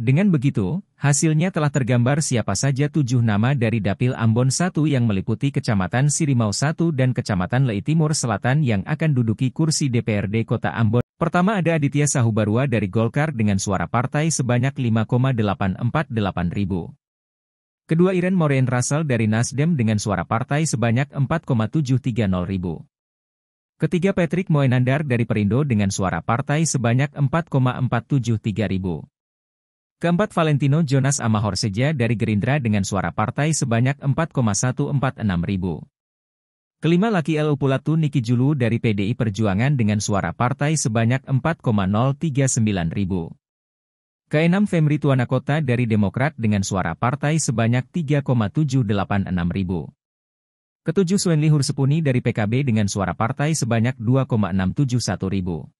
Dengan begitu, hasilnya telah tergambar siapa saja 7 nama dari Dapil Ambon 1 yang meliputi Kecamatan Sirimau 1 dan Kecamatan Lei Timur Selatan yang akan duduki kursi DPRD Kota Ambon. Pertama ada Aditya Sahubarua dari Golkar dengan suara partai sebanyak 5,848 ribu. Kedua Iren Maureen Russell dari Nasdem dengan suara partai sebanyak 4,730 ribu. Ketiga Patrick Moenandar dari Perindo dengan suara partai sebanyak 4,473 ribu. Keempat Valentino Jonas Amahorseja dari Gerindra dengan suara partai sebanyak 4,146 ribu. Kelima Laki El Upulatu Niki Julu dari PDI Perjuangan dengan suara partai sebanyak 4,039 ribu. Keenam Femri Tuanakota dari Demokrat dengan suara partai sebanyak 3,786 ribu. Ketujuh Swenli Hursepuni dari PKB dengan suara partai sebanyak 2,671 ribu.